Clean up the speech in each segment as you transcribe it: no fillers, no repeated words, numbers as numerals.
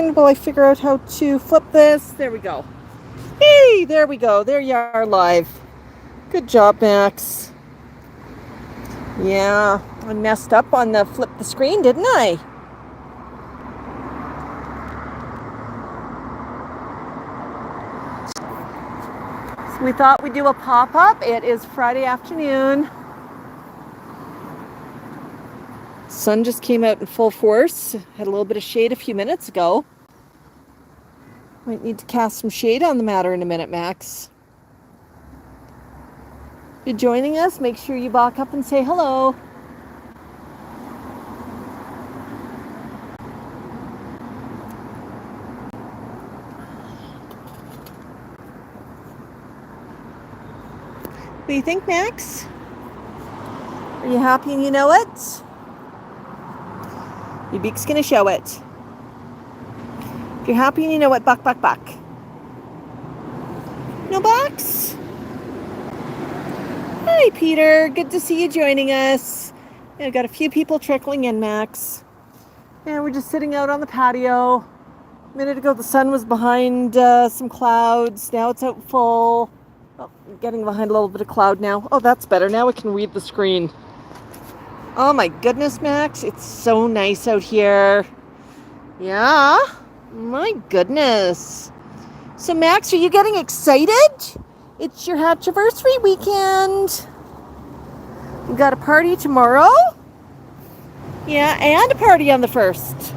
second while I figure out how to flip this. There we go. Hey, there we go. There you are live. Good job, Max. Yeah, I messed up on the flip the screen, didn't I? So we thought we'd do a pop-up. It is Friday afternoon. Sun just came out in full force. Had a little bit of shade a few minutes ago. Might need to cast some shade on the matter in a minute, Max. If you're joining us, make sure you balk up and say hello. What do you think, Max? Are you happy and you know it? Your beak's gonna show it. If you're happy and you know it, Bok Bok Bok. No box? Hi, Peter. Good to see you joining us. I've got a few people trickling in, Max. And we're just sitting out on the patio. A minute ago, the sun was behind some clouds. Now it's out full. Oh, I'm getting behind a little bit of cloud now. Oh, that's better. Now I can read the screen. Oh my goodness, Max. It's so nice out here. Yeah? My goodness. So, Max, are you getting excited? It's your hatchiversary weekend. We've got a party tomorrow. Yeah, and a party on the 1st.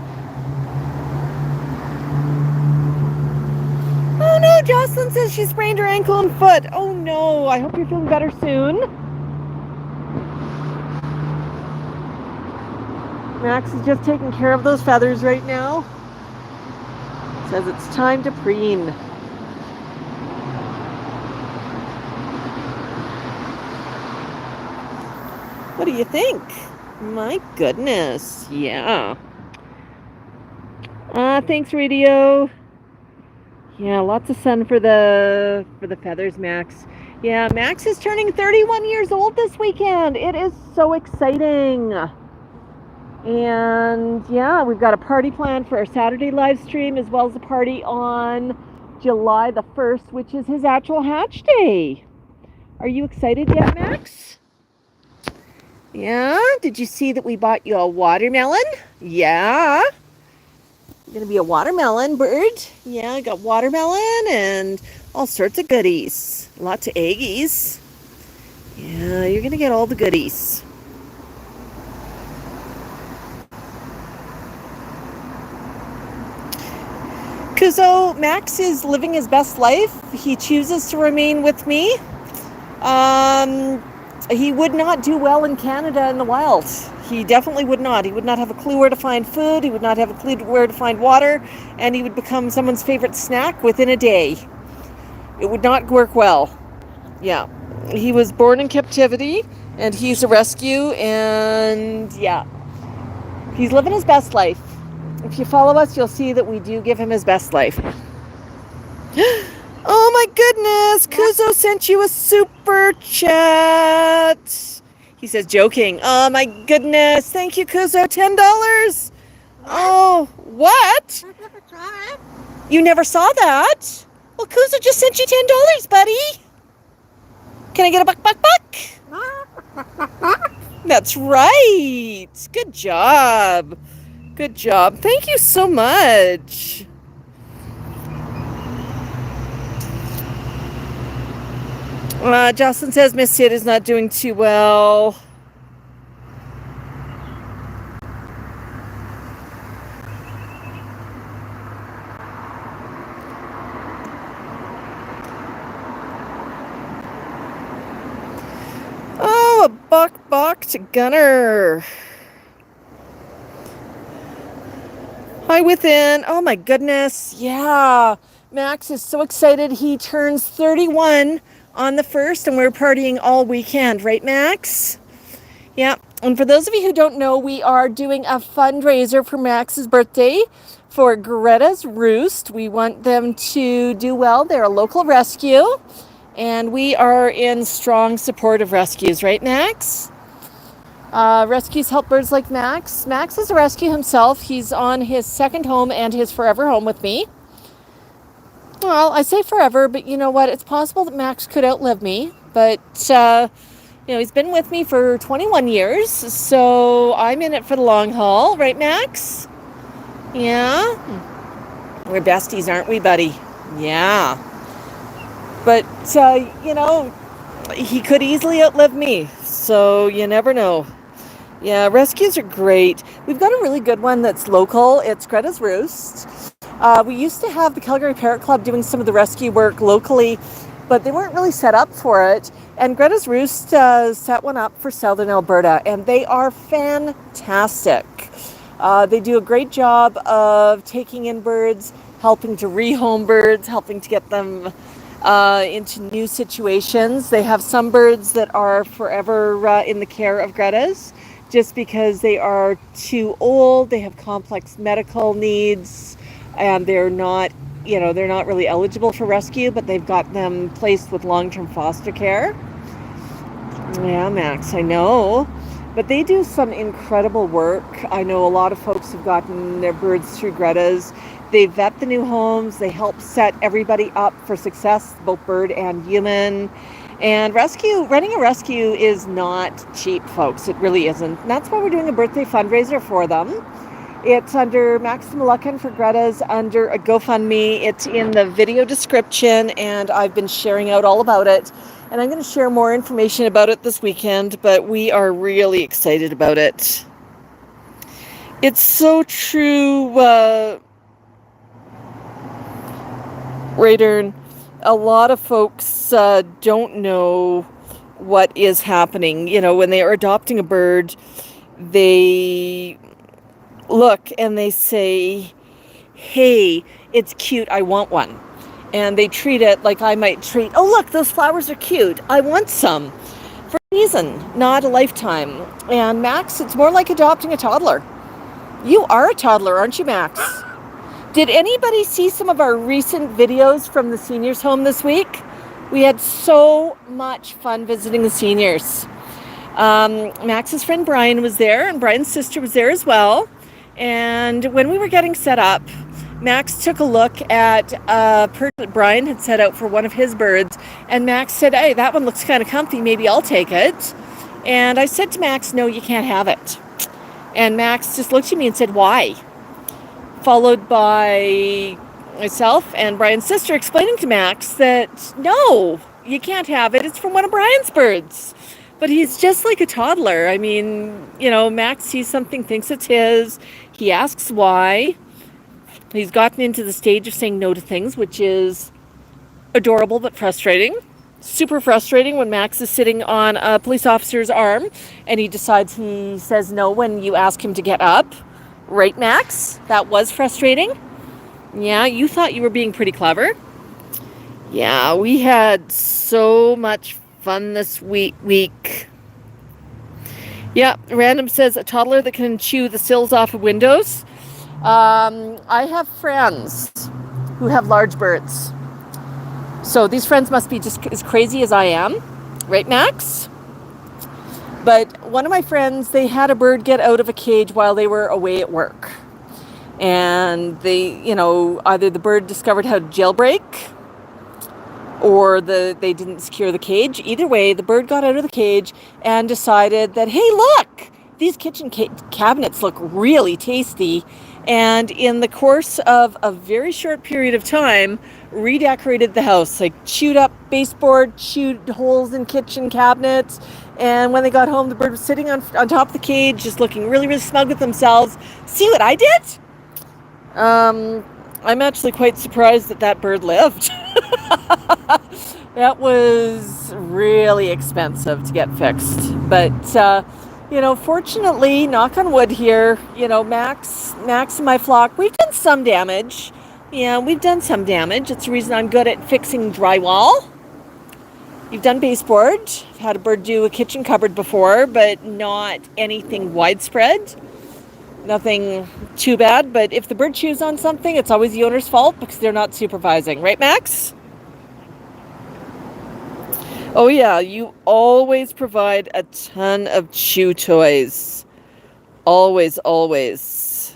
Oh no, Jocelyn says she sprained her ankle and foot. Oh no, I hope you're feeling better soon. Max is just taking care of those feathers right now. Says it's time to preen. What do you think? My goodness, yeah. Thanks, radio. Yeah, lots of sun for the feathers, Max. Yeah, Max is turning 31 years old this weekend. It is so exciting. And yeah, we've got a party planned for our Saturday live stream, as well as a party on July the 1st, which is his actual hatch day. Are you excited yet, Max? Yeah? Did you see that we bought you a watermelon? Yeah. You're going to be a watermelon bird. Yeah, I got watermelon and all sorts of goodies. Lots of eggies. Yeah, you're going to get all the goodies. Kuzo, Max is living his best life. He chooses to remain with me. He would not do well in Canada in the wild. He definitely would not. He would not have a clue where to find food. He would not have a clue where to find water. And he would become someone's favorite snack within a day. It would not work well. Yeah. He was born in captivity, and he's a rescue, and yeah. He's living his best life. If you follow us, you'll see that we do give him his best life. Oh my goodness, Kuzo sent you a super chat. He says, joking. Oh my goodness, thank you, Kuzo, $10. Oh, what? You never saw that? Well, Kuzo just sent you $10, buddy. Can I get a Bok Bok Bok? That's right. Good job. Good job. Thank you so much. Jocelyn says Miss Sid is not doing too well. Oh, a Bok Bok to Gunner. Hi, Within. Oh my goodness. Yeah. Max is so excited. He turns 31 on the 1st, and we're partying all weekend, right, Max? Yeah. And for those of you who don't know, we are doing a fundraiser for Max's birthday for Greta's Roost. We want them to do well. They're a local rescue, and we are in strong support of rescues, right, Max? Rescues help birds like Max. Max is a rescue himself. He's on his second home and his forever home with me. Well, I say forever, but you know what? It's possible that Max could outlive me. But, he's been with me for 21 years, so I'm in it for the long haul. Right, Max? Yeah? We're besties, aren't we, buddy? Yeah. But, he could easily outlive me, so you never know. Yeah, rescues are great. We've got a really good one that's local. It's Greta's Roost. We used to have the Calgary Parrot Club doing some of the rescue work locally, but they weren't really set up for it. And Greta's Roost set one up for Southern Alberta, and they are fantastic. They do a great job of taking in birds, helping to rehome birds, helping to get them into new situations. They have some birds that are forever in the care of Greta's, just because they are too old, they have complex medical needs, and they're not really eligible for rescue, but they've got them placed with long-term foster care. Yeah, Max, I know. But they do some incredible work. I know a lot of folks have gotten their birds through Greta's. They vet the new homes. They help set everybody up for success, both bird and human. And running a rescue is not cheap, folks. It really isn't. And that's why we're doing a birthday fundraiser for them. It's under Max Moluccan for Greta's, under a GoFundMe. It's in the video description, and I've been sharing out all about it. And I'm going to share more information about it this weekend, but we are really excited about it. It's so true, Raydern. A lot of folks don't know what is happening. When they are adopting a bird, they look and they say, hey, it's cute, I want one. And they treat it like I might treat, oh, look, those flowers are cute, I want some. For a reason, not a lifetime. And Max, it's more like adopting a toddler. You are a toddler, aren't you, Max? Did anybody see some of our recent videos from the seniors' home this week? We had so much fun visiting the seniors. Max's friend Brian was there, and Brian's sister was there as well. And when we were getting set up, Max took a look at a perch that Brian had set out for one of his birds, and Max said, hey, that one looks kind of comfy, maybe I'll take it. And I said to Max, no, you can't have it. And Max just looked at me and said, why? Followed by myself and Brian's sister explaining to Max that, no, you can't have it. It's from one of Brian's birds. But he's just like a toddler. I mean, Max sees something, thinks it's his. He asks why. He's gotten into the stage of saying no to things, which is adorable but frustrating. Super frustrating when Max is sitting on a police officer's arm and he decides he says no when you ask him to get up. Right, Max? That was frustrating. Yeah, you thought you were being pretty clever. Yeah, we had so much fun this week. Yeah, Random says a toddler that can chew the sills off of windows. I have friends who have large birds. So these friends must be just as crazy as I am. Right, Max? But one of my friends, they had a bird get out of a cage while they were away at work. And they, either the bird discovered how to jailbreak or they didn't secure the cage. Either way, the bird got out of the cage and decided that, hey, look, these kitchen cabinets look really tasty. And in the course of a very short period of time, redecorated the house, like chewed up baseboard, chewed holes in kitchen cabinets. And when they got home, the bird was sitting on top of the cage, just looking really, really smug with themselves. See what I did? I'm actually quite surprised that bird lived. That was really expensive to get fixed. But, fortunately, knock on wood here, Max and my flock, we've done some damage. Yeah, we've done some damage. It's the reason I'm good at fixing drywall. You've done baseboard. I've had a bird do a kitchen cupboard before, but not anything widespread. Nothing too bad, but if the bird chews on something, it's always the owner's fault because they're not supervising. Right, Max? Oh yeah, you always provide a ton of chew toys. Always, always.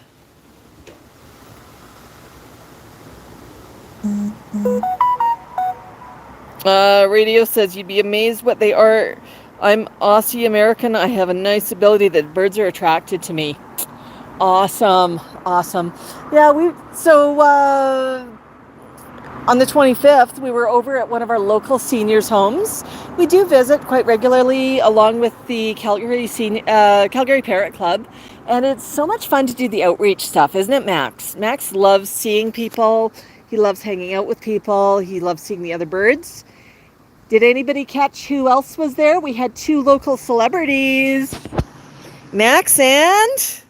Radio says you'd be amazed what they are. I'm Aussie American. I have a nice ability that birds are attracted to me. Awesome, awesome. Yeah, on the 25th, we were over at one of our local seniors' homes. We do visit quite regularly along with the Calgary Parrot Club. And it's so much fun to do the outreach stuff, isn't it, Max? Max loves seeing people. He loves hanging out with people. He loves seeing the other birds. Did anybody catch who else was there? We had 2 local celebrities. Max and...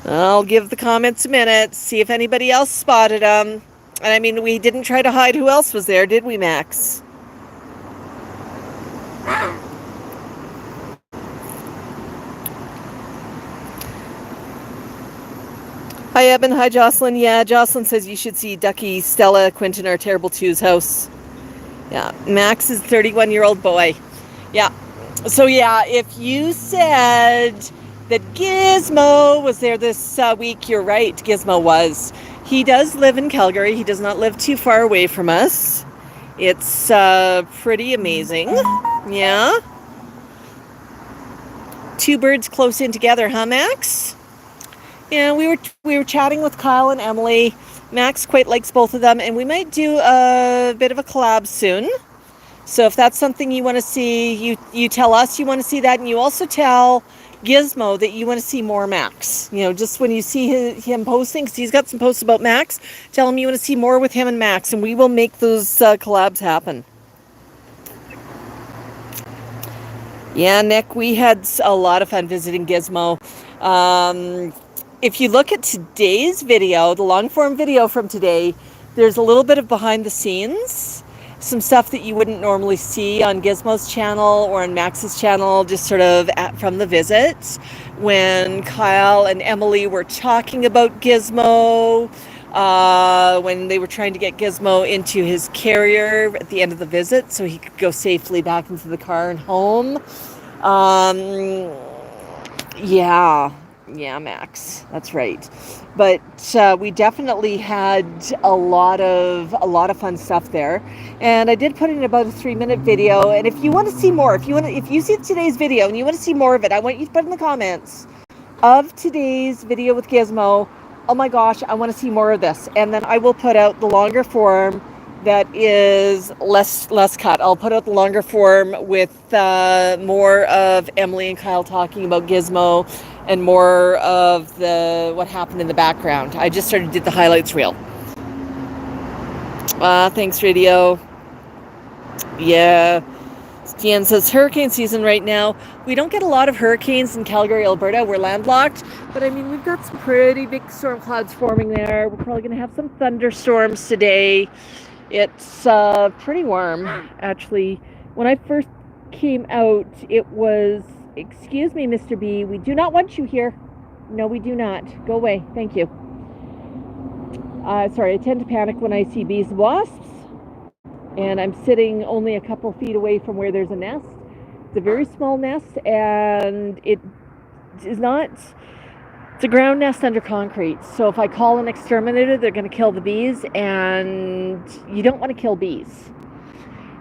I'll give the comments a minute, see if anybody else spotted them. And I mean, we didn't try to hide who else was there, did we, Max? Hi, Eben. Hi, Jocelyn. Yeah, Jocelyn says you should see Ducky, Stella, Quentin, our Terrible Two's house. Yeah, Max is a 31-year-old boy. Yeah. So, yeah, if you said that Gizmo was there this week, you're right. Gizmo was. He does live in Calgary. He does not live too far away from us. It's pretty amazing. Yeah. 2 birds close in together, huh, Max? Yeah, we were chatting with Kyle and Emily. Max quite likes both of them, and we might do a bit of a collab soon. So if that's something you want to see, you tell us you want to see that, and you also tell Gizmo that you want to see more Max. You know, just when you see him posting, because he's got some posts about Max, tell him you want to see more with him and Max, and we will make those collabs happen. Yeah, Nick, we had a lot of fun visiting Gizmo. If you look at today's video, the long form video from today, there's a little bit of behind the scenes, some stuff that you wouldn't normally see on Gizmo's channel or on Max's channel, just sort of from the visit, when Kyle and Emily were talking about Gizmo, when they were trying to get Gizmo into his carrier at the end of the visit so he could go safely back into the car and home. Yeah, Max, that's right. But we definitely had a lot of fun stuff there, and I did put in about a 3-minute video. And if you want to see more, if you see today's video and you want to see more of it, I want you to put in the comments of today's video with Gizmo. Oh my gosh, I want to see more of this, and then I will put out the longer form that is less cut. I'll put out the longer form with more of Emily and Kyle talking about Gizmo and more of what happened in the background. I just did the highlights reel. Thanks, Radio. Yeah. Stian says hurricane season right now. We don't get a lot of hurricanes in Calgary, Alberta. We're landlocked, but I mean, we've got some pretty big storm clouds forming there. We're probably going to have some thunderstorms today. It's pretty warm, actually. When I first came out, it was, excuse me, Mr. B, we do not want you here. No, we do not. Go away. Thank you. Sorry, I tend to panic when I see bees and wasps, and I'm sitting only a couple feet away from where there's a nest. It's a very small nest, and it is not... It's a ground nest under concrete, so if I call an exterminator, they're going to kill the bees, and you don't want to kill bees.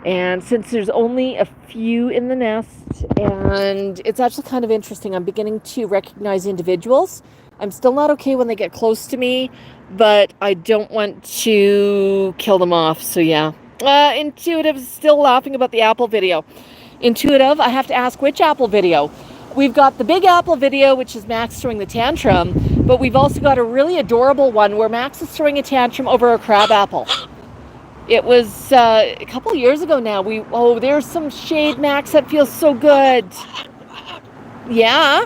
And since there's only a few in the nest, and it's actually kind of interesting, I'm beginning to recognize individuals. I'm still not okay when they get close to me, but I don't want to kill them off, so yeah. Intuitive is still laughing about the Apple video. Intuitive, I have to ask which Apple video. We've got the big Apple video, which is Max throwing the tantrum, but we've also got a really adorable one where Max is throwing a tantrum over a crab apple. It was a couple years ago now. There's some shade, Max. That feels so good. Yeah,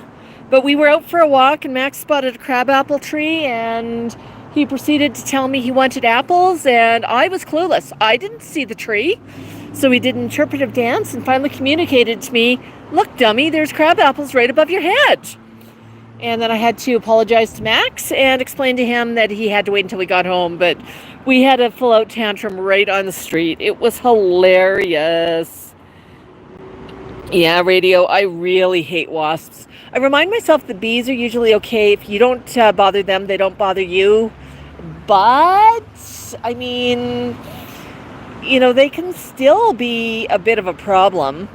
but we were out for a walk and Max spotted a crabapple tree and he proceeded to tell me he wanted apples, and I was clueless. I didn't see the tree. So he did an interpretive dance and finally communicated to me, look, dummy, there's crab apples right above your head. And then I had to apologize to Max and explain to him that he had to wait until we got home. But we had a full-out tantrum right on the street. It was hilarious. Yeah, radio, I really hate wasps. I remind myself the bees are usually okay. If you don't bother them, they don't bother you. But, I mean, they can still be a bit of a problem.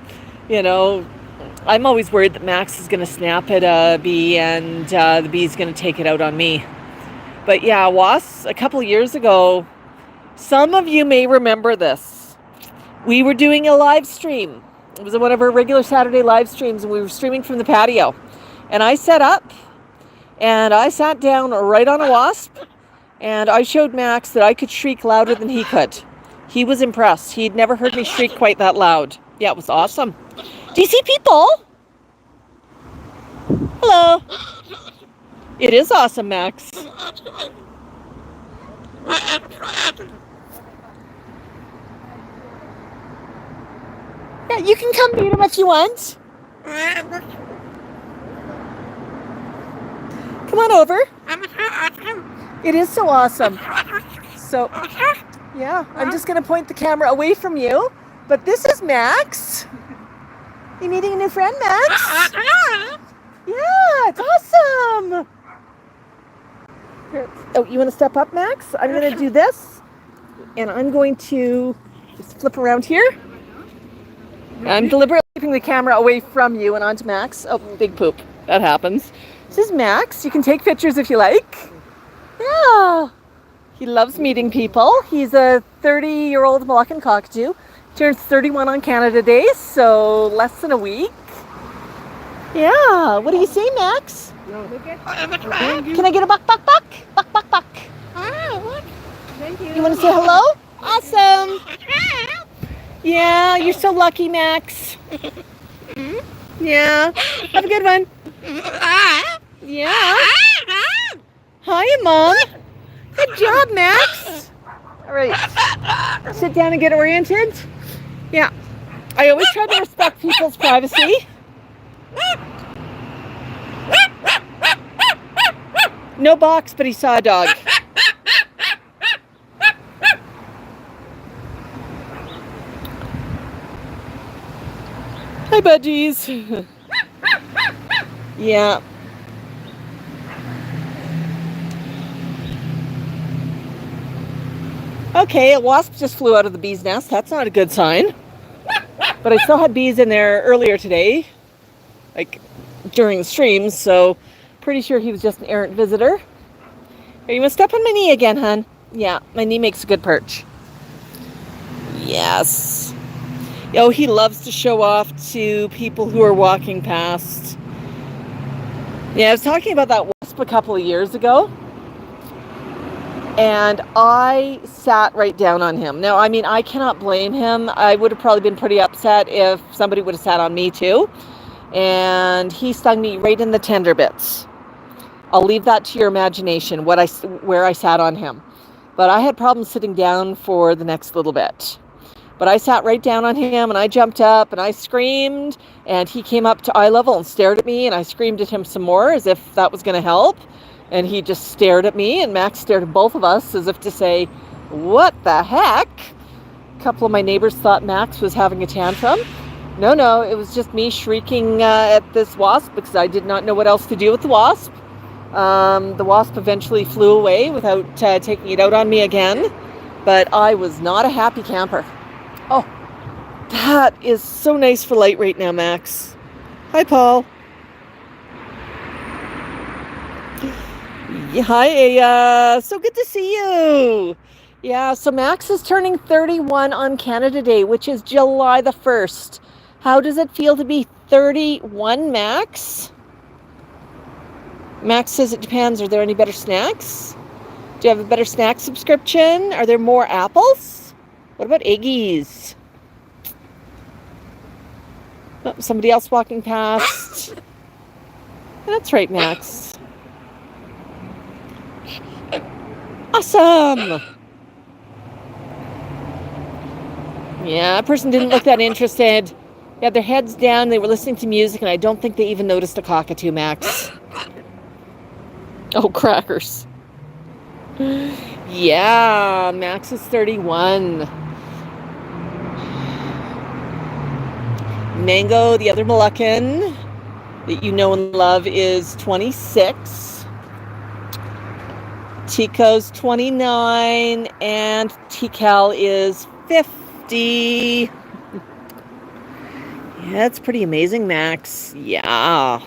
I'm always worried that Max is going to snap at a bee and the bee's going to take it out on me. But yeah, wasps, a couple of years ago, some of you may remember this. We were doing a live stream. It was one of our regular Saturday live streams, and we were streaming from the patio. And I set up, and I sat down right on a wasp, and I showed Max that I could shriek louder than he could. He was impressed. He'd never heard me shriek quite that loud. Yeah, it was awesome. Do you see people? Hello. It is awesome, Max. Yeah, you can come meet him if you want. Come on over. It is so awesome. So, yeah, I'm just going to point the camera away from you. But this is Max. You meeting a new friend, Max? Yeah, it's awesome. Here. Oh, you want to step up, Max? I'm going to do this. And I'm going to just flip around here. I'm deliberately keeping the camera away from you and onto Max. Oh, big poop. That happens. This is Max. You can take pictures if you like. Yeah. He loves meeting people. He's a 30-year-old Moluccan cockatoo. Turns 31 on Canada Day, so less than a week. Yeah. What do you say, Max? Can I get a Bok Bok Bok? Bok Bok Bok. Thank you. You want to say hello? Awesome. Yeah, you're so lucky, Max. Yeah. Have a good one. Yeah. Hi, Mom. Good job, Max. All right. Sit down and get oriented. Yeah. I always try to respect people's privacy. No box, but he saw a dog. Hi, budgies. Yeah. Okay, a wasp just flew out of the bee's nest. That's not a good sign. But I still had bees in there earlier today, like during the stream, so pretty sure he was just an errant visitor. Are you gonna step on my knee again, hon? Yeah, my knee makes a good perch. Yes. Oh, he loves to show off to people who are walking past. Yeah, I was talking about that wasp a couple of years ago. And I sat right down on him. Now, I mean, I cannot blame him. I would have probably been pretty upset if somebody would have sat on me too. And he stung me right in the tender bits. I'll leave that to your imagination, where I sat on him. But I had problems sitting down for the next little bit. But I sat right down on him, and I jumped up, and I screamed, and he came up to eye level and stared at me, and I screamed at him some more as if that was going to help. And he just stared at me, and Max stared at both of us as if to say, what the heck? A couple of my neighbors thought Max was having a tantrum. No, it was just me shrieking at this wasp because I did not know what else to do with the wasp. The wasp eventually flew away without taking it out on me again, but I was not a happy camper. Oh, that is so nice for light right now, Max. Hi, Paul. Hi, Aya. So good to see you. Yeah, so Max is turning 31 on Canada Day, which is July the 1st. How does it feel to be 31, Max? Max says it depends. Are there any better snacks? Do you have a better snack subscription? Are there more apples? What about Eggies? Oh, somebody else walking past. That's right, Max. Awesome. Yeah, that person didn't look that interested. They had their heads down. They were listening to music, and I don't think they even noticed a cockatoo, Max. Oh, crackers. Yeah, Max is 31. Mango, the other Moluccan that you know and love, is 26. Tico's 29, and Tikal is 50. Yeah, it's pretty amazing, Max. Yeah.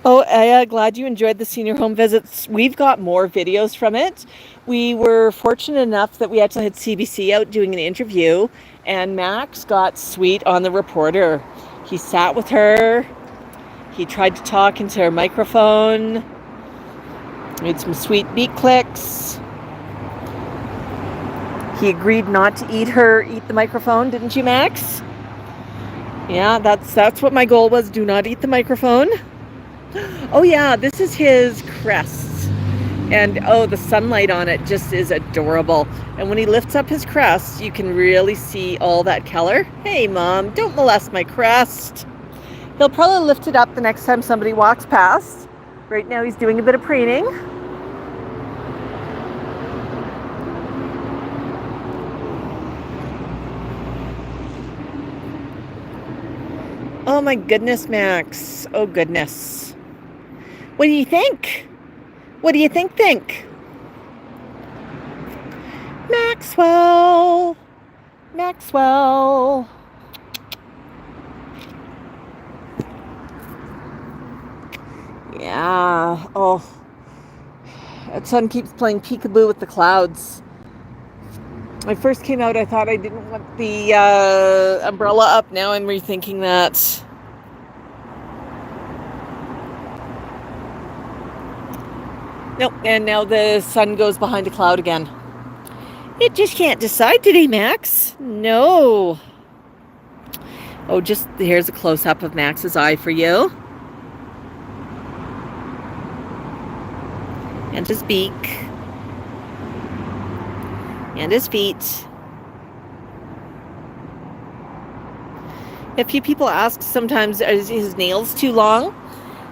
Oh, glad you enjoyed the senior home visits. We've got more videos from it. We were fortunate enough that we actually had CBC out doing an interview, and Max got sweet on the reporter. He sat with her. He tried to talk into her microphone. Made some sweet beak clicks. He agreed not to eat the microphone, didn't you, Max? Yeah, that's what my goal was. Do not eat the microphone. Oh yeah, this is his crest. And oh, the sunlight on it just is adorable. And when he lifts up his crest, you can really see all that color. Hey, Mom, don't molest my crest. He'll probably lift it up the next time somebody walks past. Right now he's doing a bit of preening. Oh my goodness, Max. Oh goodness. What do you think? What do you think? Maxwell. Yeah. Oh. That son keeps playing peekaboo with the clouds. When I first came out, I thought I didn't want the umbrella up. Now I'm rethinking that. Nope, and now the sun goes behind a cloud again. It just can't decide today, Max. No. Oh, just here's a close-up of Max's eye for you. And his beak. And his feet. A few people ask sometimes, is his nails too long?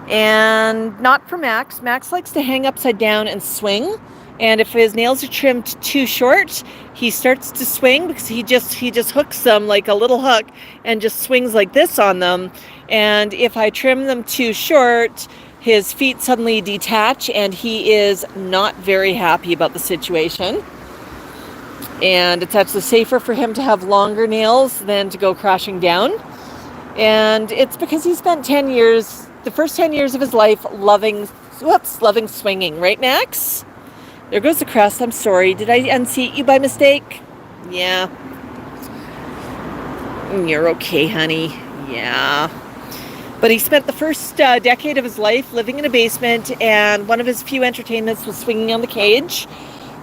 And not for Max. Max likes to hang upside down and swing. And if his nails are trimmed too short, he starts to swing because he just hooks them like a little hook and just swings like this on them. And if I trim them too short, his feet suddenly detach and he is not very happy about the situation. And it's actually safer for him to have longer nails than to go crashing down. And it's because he spent the first 10 years of his life loving swinging, right, Max? There goes the crest. I'm sorry. Did I unseat you by mistake? Yeah. You're okay, honey. Yeah. But he spent the first decade of his life living in a basement, and one of his few entertainments was swinging on the cage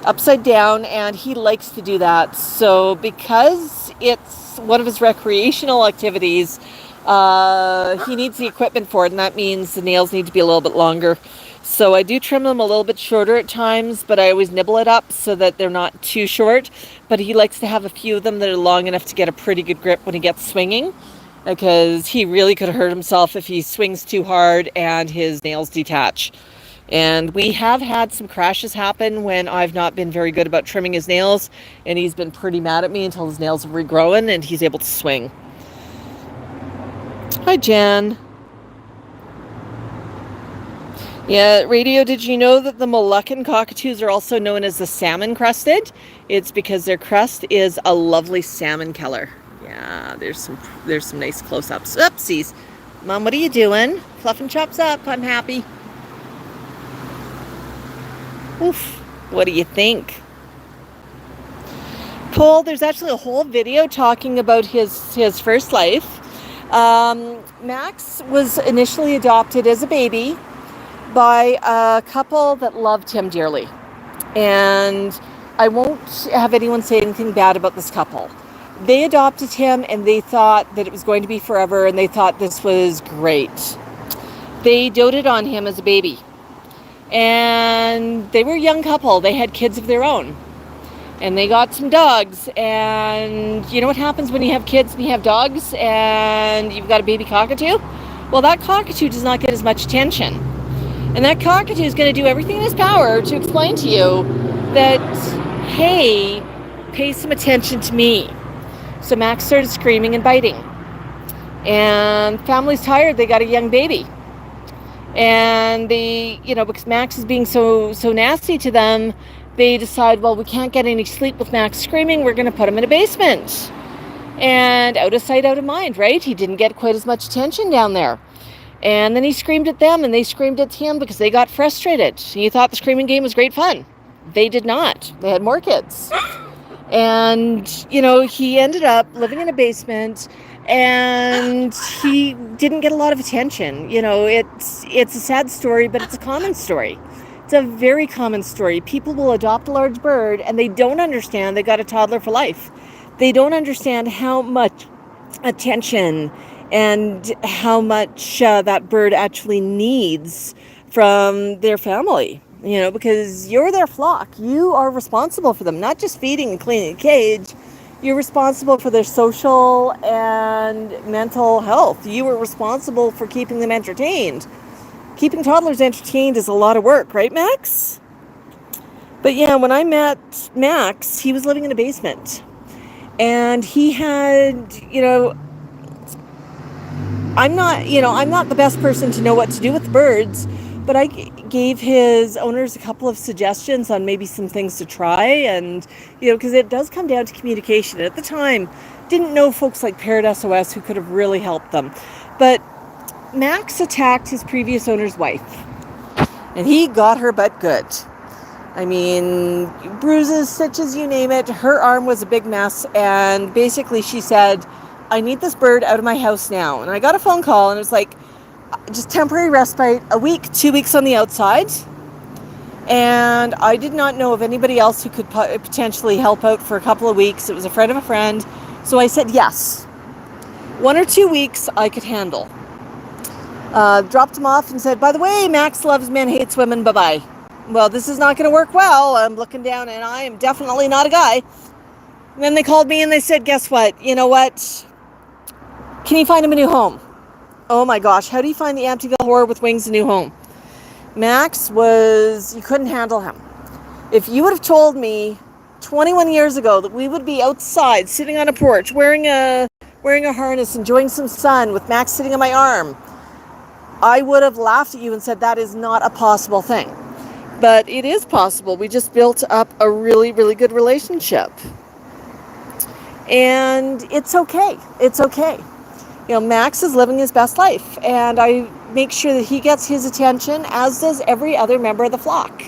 upside down, and he likes to do that. So because it's one of his recreational activities, he needs the equipment for it, and that means the nails need to be a little bit longer. So I do trim them a little bit shorter at times, but I always nibble it up so that they're not too short. But he likes to have a few of them that are long enough to get a pretty good grip when he gets swinging, because he really could hurt himself if he swings too hard and his nails detach. And we have had some crashes happen when I've not been very good about trimming his nails, and he's been pretty mad at me until his nails have regrown and he's able to swing. Hi, Jen. Yeah, Radio, did you know that the Moluccan cockatoos are also known as the salmon crested? It's because their crest is a lovely salmon color. Yeah, there's some nice close-ups. Oopsies. Mom, what are you doing? Fluffing chops up. I'm happy. Oof. What do you think? Paul, there's actually a whole video talking about his first life. Max was initially adopted as a baby by a couple that loved him dearly. And I won't have anyone say anything bad about this couple. They adopted him and they thought that it was going to be forever, and they thought this was great. They doted on him as a baby. And they were a young couple. They had kids of their own. And they got some dogs. And you know what happens when you have kids and you have dogs and you've got a baby cockatoo? Well, that cockatoo does not get as much attention. And that cockatoo is going to do everything in his power to explain to you that, hey, pay some attention to me. So Max started screaming and biting. And family's tired. They got a young baby. And they, because Max is being so nasty to them, they decide, well, we can't get any sleep with Max screaming. We're going to put him in a basement. And out of sight, out of mind, right? He didn't get quite as much attention down there. And then he screamed at them, and they screamed at him because they got frustrated. He thought the screaming game was great fun. They did not. They had more kids. And, he ended up living in a basement, and he didn't get a lot of attention. It's a sad story, but it's a common story. It's a very common story. People will adopt a large bird, and they don't understand they got a toddler for life. They don't understand how much attention and how much that bird actually needs from their family, because you're their flock. You are responsible for them, not just feeding and cleaning the cage. You're responsible for their social and mental health. You are responsible for keeping them entertained. Keeping toddlers entertained is a lot of work, right, Max? But yeah, when I met Max, he was living in a basement. And he had, I'm not the best person to know what to do with birds, but I gave his owners a couple of suggestions on maybe some things to try. And, because it does come down to communication. At the time, didn't know folks like Parrot SOS who could have really helped them. But Max attacked his previous owner's wife, and he got her butt good. I mean, bruises, stitches, you name it. Her arm was a big mess, and basically she said, I need this bird out of my house now. And I got a phone call, and it was like, just temporary respite, a week, 2 weeks on the outside. And I did not know of anybody else who could potentially help out for a couple of weeks. It was a friend of a friend. So I said yes. 1 or 2 weeks I could handle. Dropped him off and said, by the way, Max loves men, hates women, bye-bye. Well, this is not going to work well. I'm looking down, and I am definitely not a guy. And then they called me and they said, guess what? You know what? Can you find him a new home? Oh my gosh, how do you find the Amityville Horror with wings a new home? Max you couldn't handle him. If you would have told me 21 years ago that we would be outside, sitting on a porch, wearing a harness, enjoying some sun with Max sitting on my arm, I would have laughed at you and said that is not a possible thing. But it is possible. We just built up a really, really good relationship. And it's okay. It's okay. Max is living his best life. And I make sure that he gets his attention, as does every other member of the flock.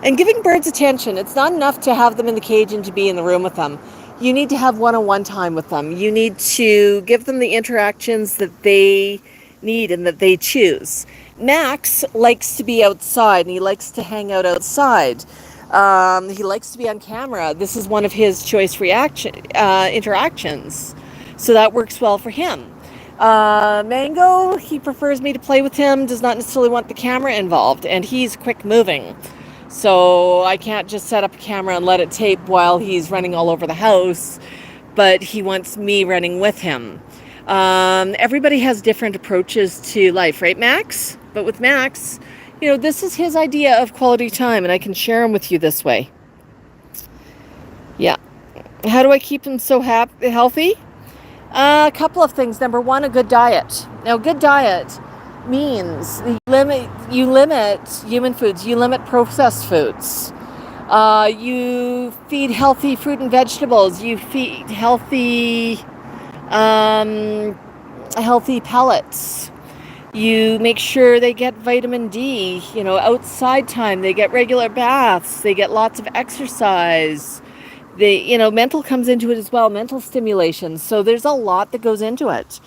And giving birds attention, it's not enough to have them in the cage and to be in the room with them. You need to have one-on-one time with them. You need to give them the interactions that they need and that they choose. Max likes to be outside, and he likes to hang out outside. He likes to be on camera. This is one of his choice interactions. So that works well for him. Mango, he prefers me to play with him, does not necessarily want the camera involved, and he's quick moving. So I can't just set up a camera and let it tape while he's running all over the house, but he wants me running with him. Everybody has different approaches to life, right, Max? But with Max, this is his idea of quality time, and I can share him with you this way. Yeah. How do I keep him so healthy? A couple of things. Number one, a good diet. Now, good diet means you limit human foods. You limit processed foods. You feed healthy fruit and vegetables. You feed healthy pellets. You make sure they get vitamin D, outside time. They get regular baths. They get lots of exercise. Mental comes into it as well, mental stimulation. So there's a lot that goes into it.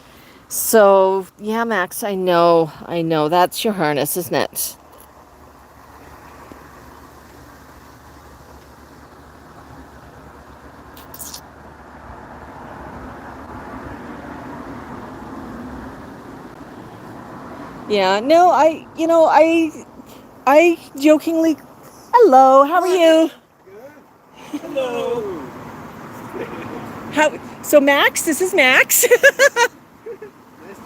So, yeah, Max, I know. That's your harness, isn't it? Yeah, no, I jokingly, hello, how are you? Good. Hello. So Max, this is Max. Nice to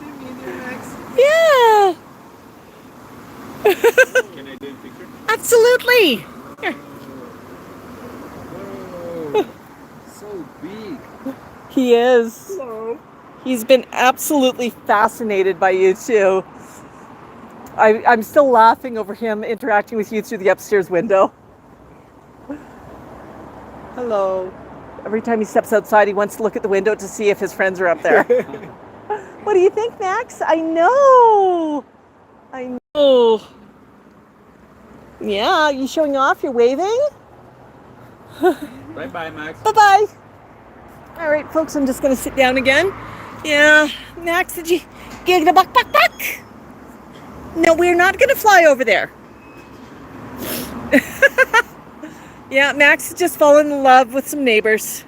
meet you, Max. Yeah. Can I do a picture? Absolutely. Here. Whoa. So big. He is. Hello. He's been absolutely fascinated by you too. I'm still laughing over him interacting with you through the upstairs window. Hello. Every time he steps outside, he wants to look at the window to see if his friends are up there. What do you think, Max? I know. I know. Yeah, you showing off? You're waving? Bye-bye, Max. Bye-bye. All right, folks, I'm just going to sit down again. Yeah, Max, did you get a Bok Bok Bok? No, we're not going to fly over there. Yeah, Max has just fallen in love with some neighbors.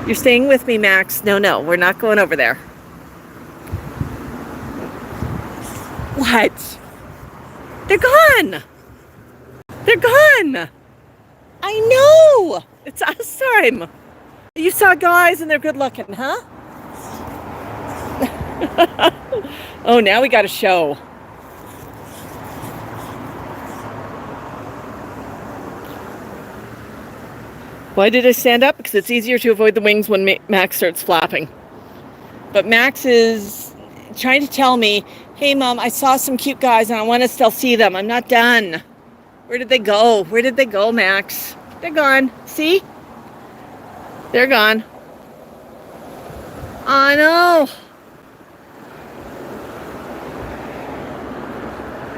You're staying with me, Max. No, we're not going over there. What? They're gone. They're gone. I know. It's us time. You saw guys and they're good looking, huh? Oh, now we got a show. Why did I stand up? Because it's easier to avoid the wings when Max starts flapping. But Max is trying to tell me, hey, Mom, I saw some cute guys and I want to still see them. I'm not done. Where did they go? Where did they go, Max? They're gone. See? They're gone. I know.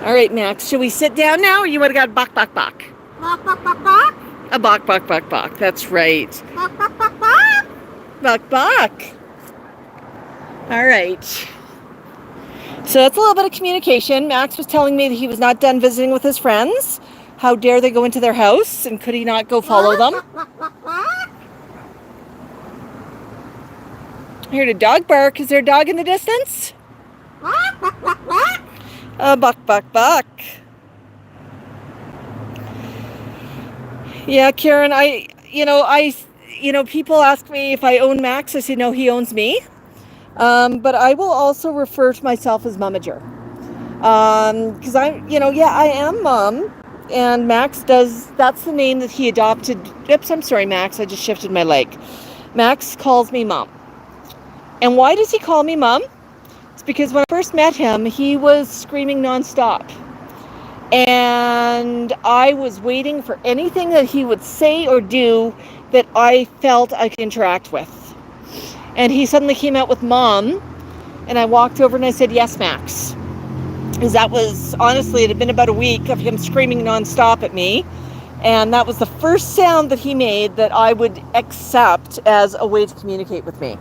All right, Max, should we sit down now or you would have got Bok Bok Bok? Bok Bok Bok Bok. A Bok Bok Bok Bok. That's right. Bok Bok Bok Bok. Bok Bok. All right. So that's a little bit of communication. Max was telling me that he was not done visiting with his friends. How dare they go into their house, and could he not go follow them? Bok Bok Bok. I heard a dog bark. Is there a dog in the distance? Bok Bok Bok Bok. Bok Bok Bok. Yeah, Karen, people ask me if I own Max. I say, no, he owns me. But I will also refer to myself as momager. Because I am mom. And Max that's the name that he adopted. Oops, I'm sorry, Max. I just shifted my leg. Max calls me Mom. And why does he call me Mom? It's because when I first met him, he was screaming nonstop. And I was waiting for anything that he would say or do that I felt I could interact with. And he suddenly came out with Mom. And I walked over and I said, yes, Max. Because that was, honestly, it had been about a week of him screaming nonstop at me. And that was the first sound that he made that I would accept as a way to communicate with me.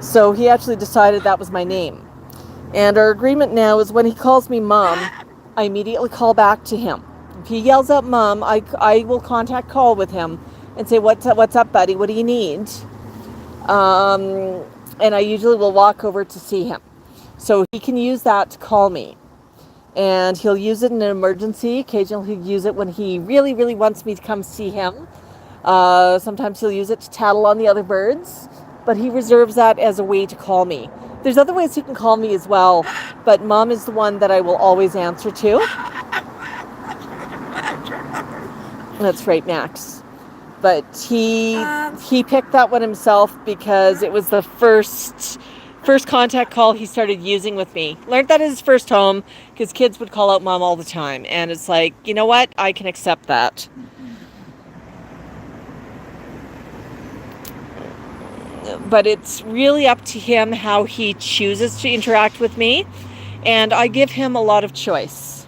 So he actually decided that was my name. And our agreement now is when he calls me Mom, I immediately call back to him. If he yells out Mom, I will contact call with him and say, what's up, buddy? What do you need? And I usually will walk over to see him. So he can use that to call me. And he'll use it in an emergency. Occasionally he'll use it when he really, really wants me to come see him. Sometimes he'll use it to tattle on the other birds. But he reserves that as a way to call me. There's other ways he can call me as well. But Mom is the one that I will always answer to. That's right, Max. But he picked that one himself because it was the first contact call he started using with me. Learned that at his first home because kids would call out Mom all the time. And it's like, you know what? I can accept that. But it's really up to him how he chooses to interact with me. And I give him a lot of choice.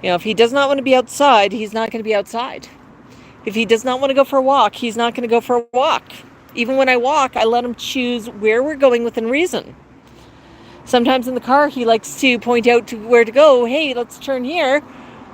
If he does not want to be outside, he's not going to be outside. If he does not want to go for a walk, he's not going to go for a walk. Even when I walk, I let him choose where we're going within reason. Sometimes in the car, he likes to point out to where to go. Hey, let's turn here.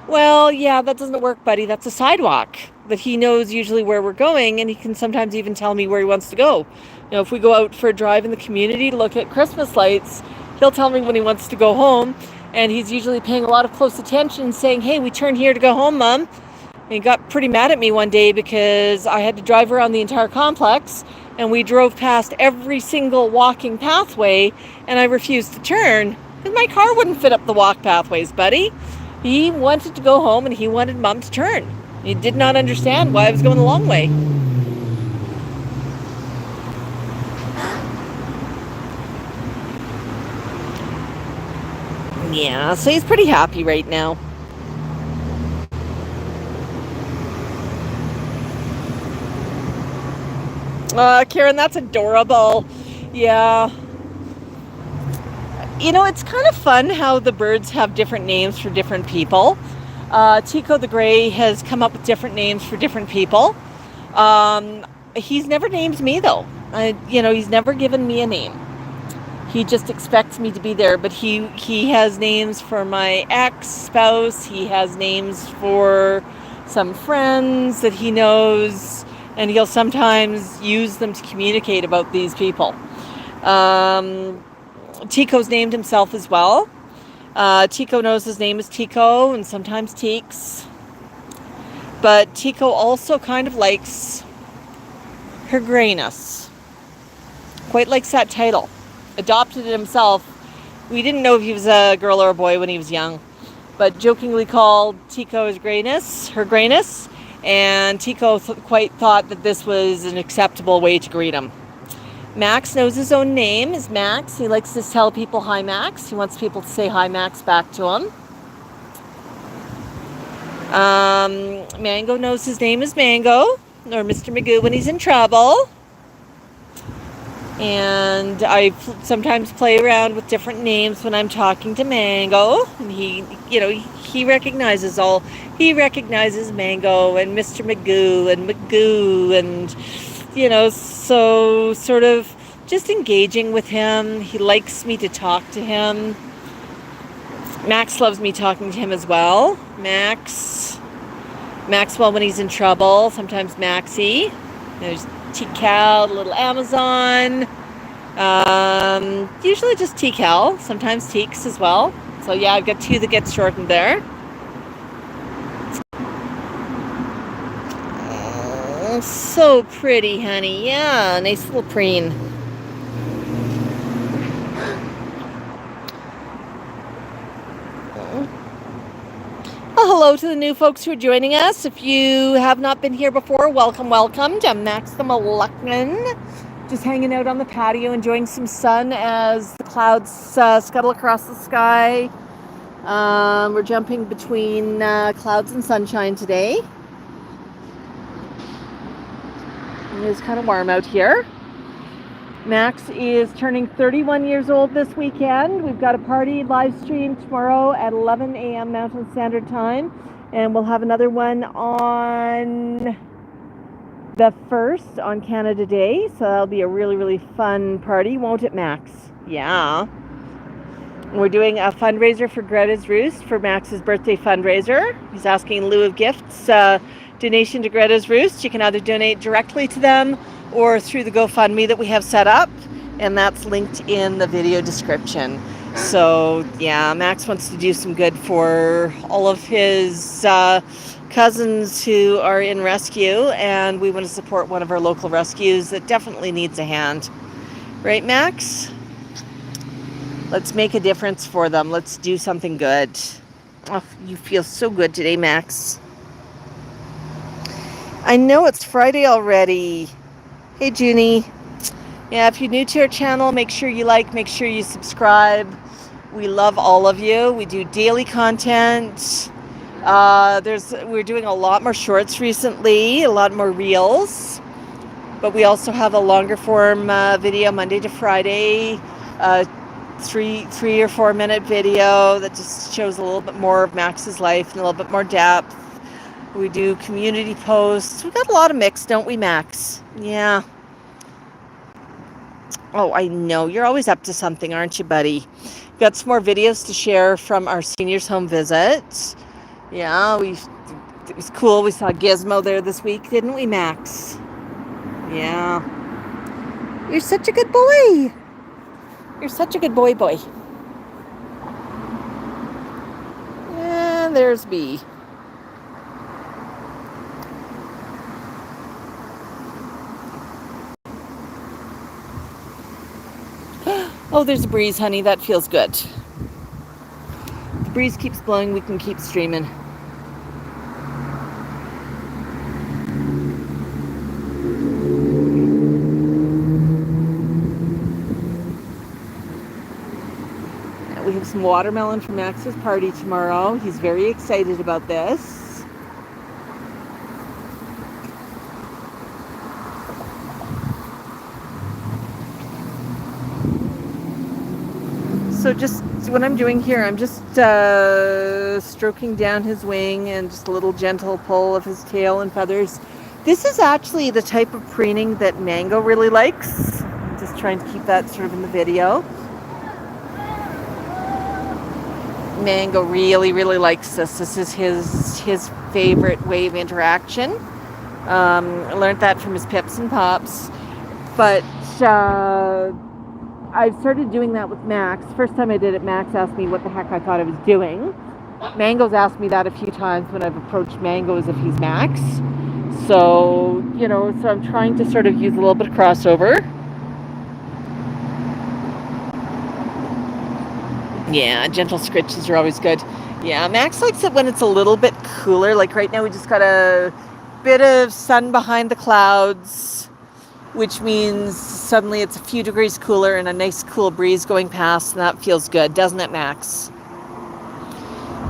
Well, yeah, that doesn't work, buddy. That's a sidewalk. But he knows usually where we're going, and he can sometimes even tell me where he wants to go. If we go out for a drive in the community to look at Christmas lights, he'll tell me when he wants to go home. And he's usually paying a lot of close attention, saying, hey, we turn here to go home, Mom. And he got pretty mad at me one day because I had to drive around the entire complex and we drove past every single walking pathway, and I refused to turn because my car wouldn't fit up the walk pathways, buddy. He wanted to go home and he wanted Mom to turn. He did not understand why I was going the long way. Yeah, so he's pretty happy right now. Karen, that's adorable. Yeah. You know, it's kind of fun how the birds have different names for different people. Tico the Gray has come up with different names for different people. He's never named me, though. He's never given me a name. He just expects me to be there, but he has names for my ex-spouse. He has names for some friends that he knows, and he'll sometimes use them to communicate about these people. Tico's named himself as well. Tico knows his name is Tico and sometimes Teeks. But Tico also kind of likes her grayness. Quite likes that title. Adopted it himself. We didn't know if he was a girl or a boy when he was young, but jokingly called Tico his grayness, her grayness, and Tico quite thought that this was an acceptable way to greet him. Max knows his own name is Max. He likes to tell people hi Max. He wants people to say hi Max back to him. Mango knows his name is Mango, or Mr. Magoo when he's in trouble. And I sometimes play around with different names when I'm talking to Mango, and he recognizes Mango and Mr. Magoo and so sort of just engaging with him. He likes me to talk to him. Max loves me talking to him as well. Maxwell when he's in trouble, sometimes Maxie. There's T-Cal, little Amazon. Usually just T-Cal, sometimes Teeks as well. So yeah, I've got two that get shortened there. Oh, so pretty, honey. Yeah, nice little preen. Well, hello to the new folks who are joining us. If you have not been here before, welcome to Max the Moluccan. Just hanging out on the patio, enjoying some sun as the clouds scuttle across the sky. We're jumping between clouds and sunshine today. It is kind of warm out here. Max is turning 31 years old this weekend. We've got a party live stream tomorrow at 11 a.m. Mountain Standard Time. And we'll have another one on the 1st on Canada Day. So that'll be a really, really fun party, won't it, Max? Yeah. We're doing a fundraiser for Greta's Roost for Max's birthday fundraiser. He's asking in lieu of gifts, donation to Greta's Roost. You can either donate directly to them or through the GoFundMe that we have set up, and that's linked in the video description. So yeah, Max wants to do some good for all of his cousins who are in rescue, and we want to support one of our local rescues that definitely needs a hand. Right, Max? Let's make a difference for them. Let's do something good. Oh, you feel so good today, Max. I know it's Friday already. Hey, Junie. Yeah, if you're new to our channel, make sure you like, make sure you subscribe. We love all of you. We do daily content. We're doing a lot more shorts recently, a lot more reels. But we also have a longer form video Monday to Friday, 3 or 4 minute video that just shows a little bit more of Max's life and a little bit more depth. We do community posts. We got a lot of mix, don't we, Max? Yeah. Oh, I know. You're always up to something, aren't you, buddy? We've got some more videos to share from our seniors home visit. Yeah, it was cool. We saw Gizmo there this week, didn't we, Max? Yeah. You're such a good boy. You're such a good boy. And there's B. Oh, there's a breeze, honey. That feels good. The breeze keeps blowing. We can keep streaming. We have some watermelon for Max's party tomorrow. He's very excited about this. So just what I'm doing here, I'm just stroking down his wing and just a little gentle pull of his tail and feathers. This is actually the type of preening that Mango really likes. I'm just trying to keep that sort of in the video. Mango really, really likes this. This is his favorite way of interaction. I learned that from his pips and pops. But I've started doing that with Max. First time I did it, Max asked me what the heck I thought I was doing. Mango's asked me that a few times when I've approached Mango as if he's Max. So, so I'm trying to sort of use a little bit of crossover. Yeah, gentle scritches are always good. Yeah, Max likes it when it's a little bit cooler. Like right now we just got a bit of sun behind the clouds, which means suddenly it's a few degrees cooler and a nice cool breeze going past, and that feels good, doesn't it, Max?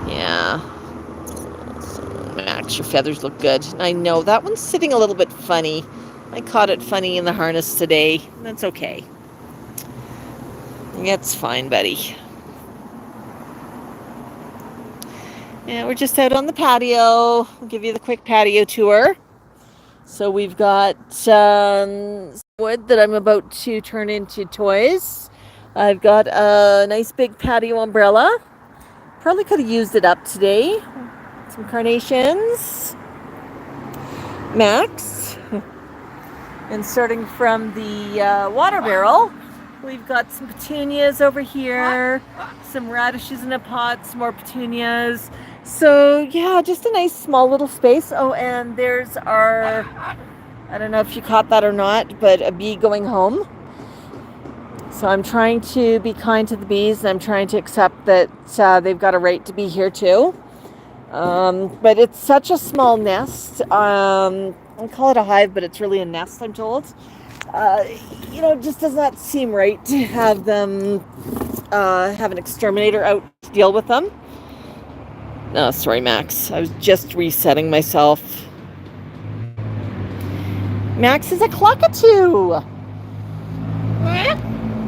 Yeah. Max, your feathers look good. I know, that one's sitting a little bit funny. I caught it funny in the harness today. That's okay. It's fine, buddy. Yeah, we're just out on the patio. I'll give you the quick patio tour. So we've got wood that I'm about to turn into toys. I've got a nice big patio umbrella. Probably could have used it up today. Some carnations. Max. And starting from the water barrel, we've got some petunias over here, some radishes in a pot, some more petunias. So yeah, just a nice small little space. Oh, and there's our, I don't know if you caught that or not, but a bee going home. So I'm trying to be kind to the bees, and I'm trying to accept that they've got a right to be here too. But it's such a small nest. I call it a hive, but it's really a nest, I'm told. It just does not seem right to have them have an exterminator out to deal with them. No, sorry, Max. I was just resetting myself. Max is a cluckatoo.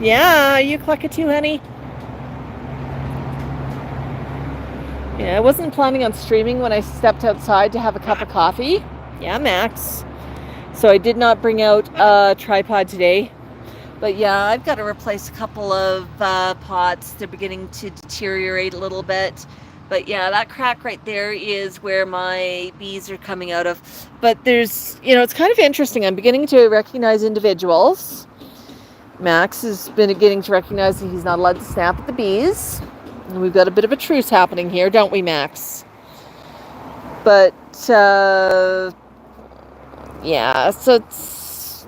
Yeah, are you a cluckatoo, honey? Yeah, I wasn't planning on streaming when I stepped outside to have a cup of coffee. Yeah, Max. So I did not bring out a tripod today. But yeah, I've got to replace a couple of pots. They're beginning to deteriorate a little bit. But yeah, that crack right there is where my bees are coming out of. But there's, it's kind of interesting. I'm beginning to recognize individuals. Max has been beginning to recognize that he's not allowed to snap at the bees. And we've got a bit of a truce happening here, don't we, Max? But, yeah, so it's,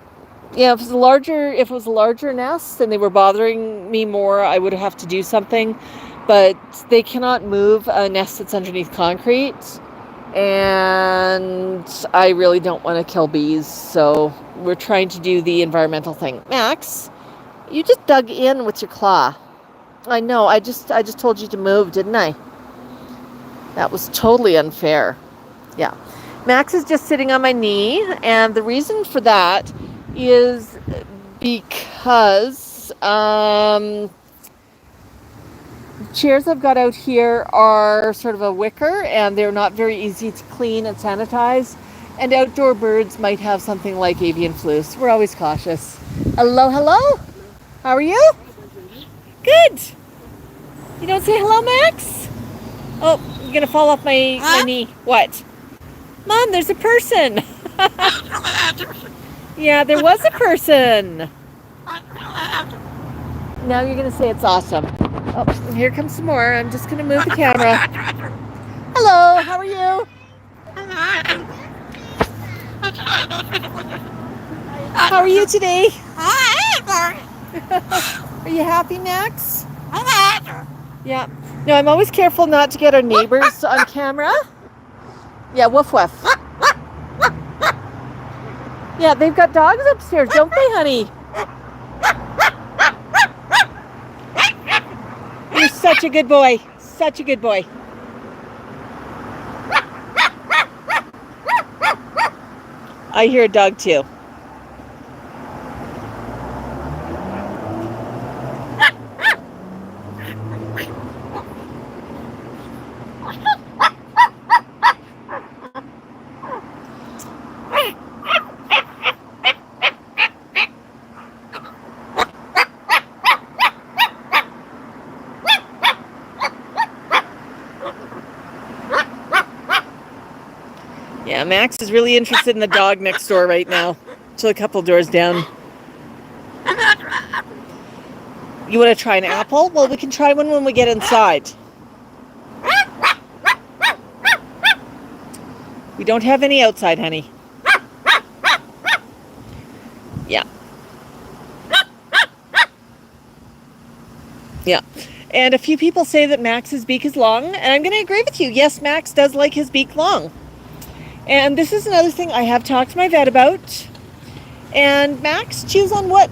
if it was a larger nest and they were bothering me more, I would have to do something. But they cannot move a nest that's underneath concrete, and I really don't want to kill bees, so we're trying to do the environmental thing. Max, you just dug in with your claw. I know, I just told you to move, didn't I? That was totally unfair. Yeah. Max is just sitting on my knee, and the reason for that is because chairs I've got out here are sort of a wicker, and they're not very easy to clean and sanitize. And outdoor birds might have something like avian flu, so we're always cautious. Hello, hello? How are you? Good. You don't say hello, Max? Oh, you're going to fall off my knee. What? Mom, there's a person. Yeah, there was a person. Now you're going to say it's awesome. Oh, here comes some more. I'm just going to move the camera. Hello, how are you? How are you today? Are you happy, Max? Yeah. No, I'm always careful not to get our neighbors on camera. Yeah, woof woof. Yeah, they've got dogs upstairs, don't they, honey? You're such a good boy. Such a good boy. I hear a dog too. Yeah, Max is really interested in the dog next door right now. So a couple doors down. You want to try an apple? Well, we can try one when we get inside. We don't have any outside, honey. Yeah. Yeah. And a few people say that Max's beak is long, and I'm going to agree with you. Yes, Max does like his beak long. And this is another thing I have talked to my vet about. And Max chews on wood.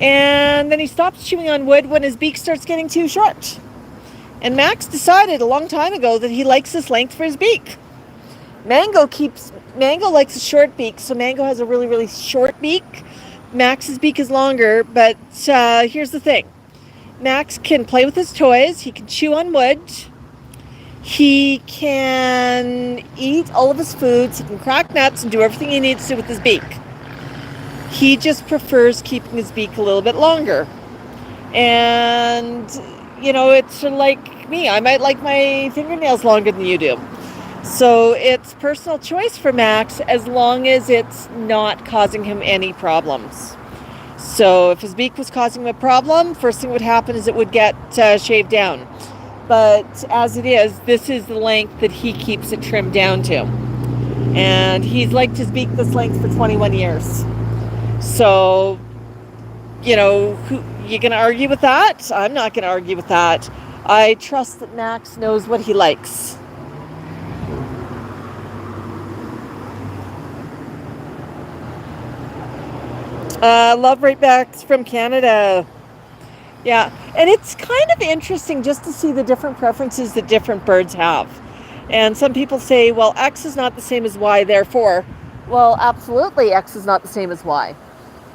And then he stops chewing on wood when his beak starts getting too short. And Max decided a long time ago that he likes this length for his beak. Mango likes a short beak, so Mango has a really, really short beak. Max's beak is longer, but here's the thing. Max can play with his toys. He can chew on wood. He can eat all of his foods. He can crack nuts and do everything he needs to with his beak. He just prefers keeping his beak a little bit longer. And, you know, it's sort of like me. I might like my fingernails longer than you do. So it's personal choice for Max as long as it's not causing him any problems. So if his beak was causing him a problem, first thing that would happen is it would get shaved down. But as it is, this is the length that he keeps it trimmed down to. And he's liked his beak this length for 21 years. So, you know, you going to argue with that? I'm not going to argue with that. I trust that Max knows what he likes. Love right back from Canada. Yeah, and it's kind of interesting just to see the different preferences that different birds have. And some people say, well, X is not the same as Y, therefore. Well, absolutely, X is not the same as Y.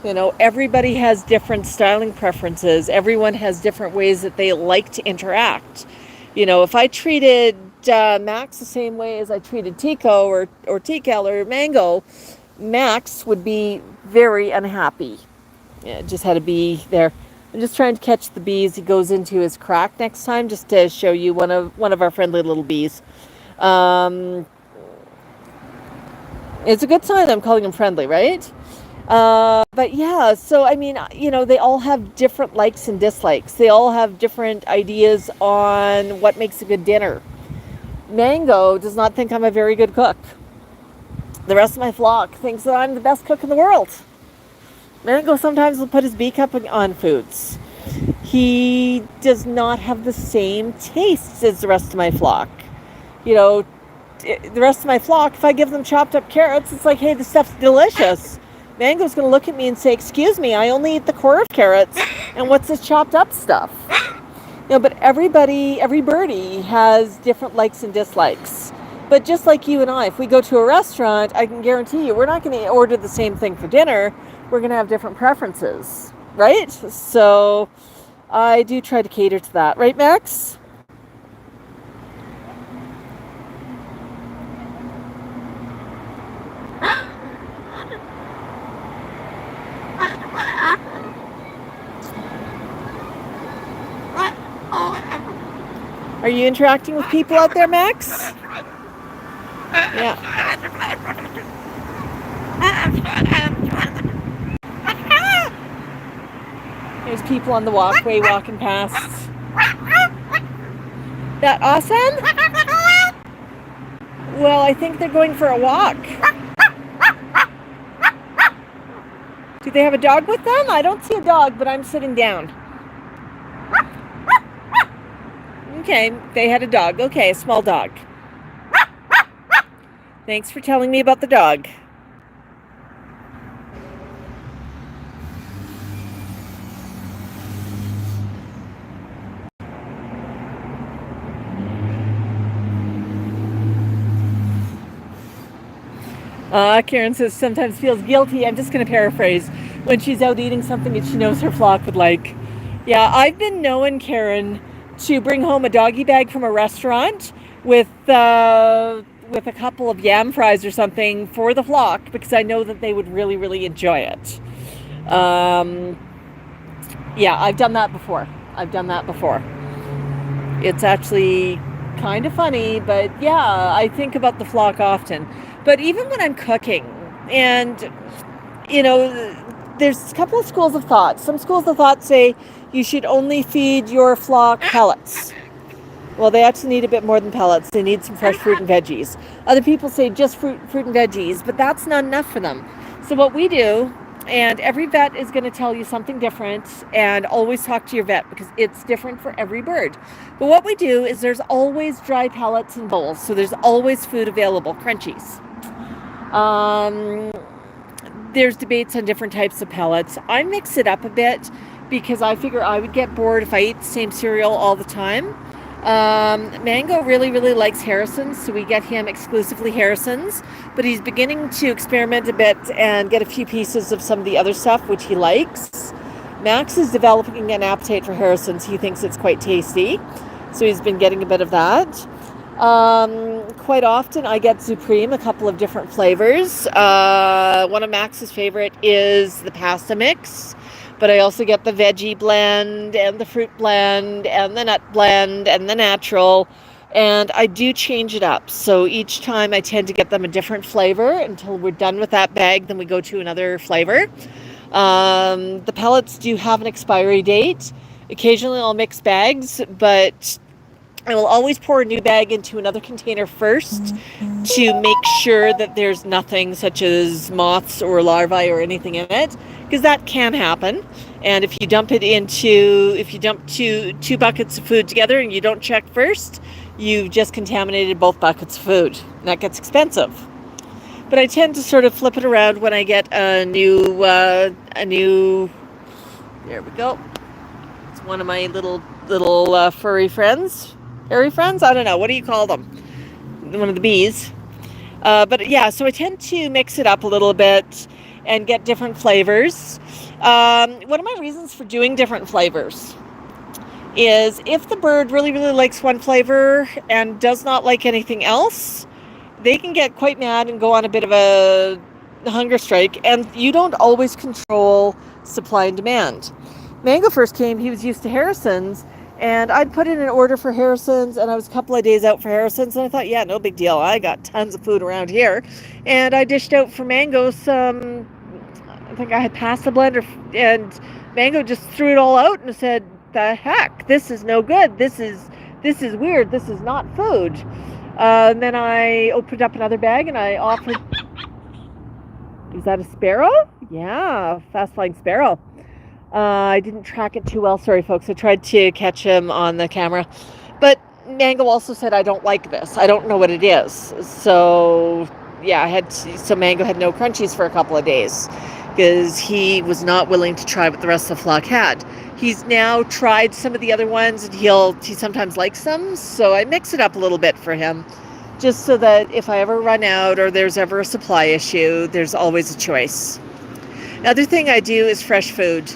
You know, everybody has different styling preferences. Everyone has different ways that they like to interact. You know, if I treated Max the same way as I treated Tico or Tikal or Mango, Max would be very unhappy. Yeah, it just had a bee there. I'm just trying to catch the bees. He goes into his crack next time, just to show you one of our friendly little bees. It's a good sign I'm calling him friendly, right? But yeah, so I mean, you know, they all have different likes and dislikes. They all have different ideas on what makes a good dinner. Mango does not think I'm a very good cook. The rest of my flock thinks that I'm the best cook in the world. Mango sometimes will put his beak up on foods. He does not have the same tastes as the rest of my flock. You know, the rest of my flock, if I give them chopped up carrots, it's like, hey, this stuff's delicious. Mango's going to look at me and say, excuse me, I only eat the core of carrots, and what's this chopped up stuff? You know, but every birdie has different likes and dislikes. But just like you and I, if we go to a restaurant, I can guarantee you we're not going to order the same thing for dinner. We're going to have different preferences, right? So I do try to cater to that. Right, Max? Are you interacting with people out there, Max? Yeah. There's people on the walkway walking past. That awesome? Well, I think they're going for a walk. Do they have a dog with them? I don't see a dog, but I'm sitting down. Okay, they had a dog. Okay, a small dog. Thanks for telling me about the dog. Karen says sometimes feels guilty. I'm just going to paraphrase. When she's out eating something that she knows her flock would like. Yeah, I've been knowing Karen to bring home a doggy bag from a restaurant with a couple of yam fries or something for the flock because I know that they would really, really enjoy it. Yeah, I've done that before. It's actually kind of funny, but yeah, I think about the flock often. But even when I'm cooking, and there's a couple of schools of thought. Some schools of thought say you should only feed your flock pellets. Well, they actually need a bit more than pellets. They need some fresh fruit and veggies. Other people say just fruit and veggies, but that's not enough for them. So what we do, and every vet is going to tell you something different, and always talk to your vet because it's different for every bird. But what we do is there's always dry pellets in bowls, so there's always food available, crunchies. There's debates on different types of pellets. I mix it up a bit because I figure I would get bored if I ate the same cereal all the time. Mango really, really likes Harrison's, so we get him exclusively Harrison's, but he's beginning to experiment a bit and get a few pieces of some of the other stuff, which he likes. Max is developing an appetite for Harrison's. He thinks it's quite tasty, so he's been getting a bit of that. Quite often I get Supreme, a couple of different flavors. One of Max's favorite is the pasta mix, but I also get the veggie blend and the fruit blend and the nut blend and the natural, and I do change it up. So each time I tend to get them a different flavor until we're done with that bag, then we go to another flavor. The pellets do have an expiry date. Occasionally I'll mix bags, but I will always pour a new bag into another container first to make sure that there's nothing such as moths or larvae or anything in it, because that can happen. And if you dump two buckets of food together and you don't check first, you've just contaminated both buckets of food. And that gets expensive. But I tend to sort of flip it around when I get a new, there we go. It's one of my little furry friends. Hairy friends? I don't know. What do you call them? One of the bees. But yeah, so I tend to mix it up a little bit and get different flavors. One of my reasons for doing different flavors is if the bird really, really likes one flavor and does not like anything else, they can get quite mad and go on a bit of a hunger strike, and you don't always control supply and demand. Mango first came, he was used to Harrison's, and I'd put in an order for Harrison's, and I was a couple of days out for Harrison's, and I thought, yeah, no big deal. I got tons of food around here. And I dished out for Mango some, I think I had pasta blender, and Mango just threw it all out and said, the heck, this is no good. This is weird. This is not food. And then I opened up another bag, and I offered, is that a sparrow? Yeah, fast-flying sparrow. I didn't track it too well. Sorry, folks. I tried to catch him on the camera. But Mango also said, I don't like this. I don't know what it is. So, yeah, so Mango had no crunchies for a couple of days because he was not willing to try what the rest of the flock had. He's now tried some of the other ones, and he sometimes likes them. So I mix it up a little bit for him just so that if I ever run out or there's ever a supply issue, there's always a choice. Another thing I do is fresh food.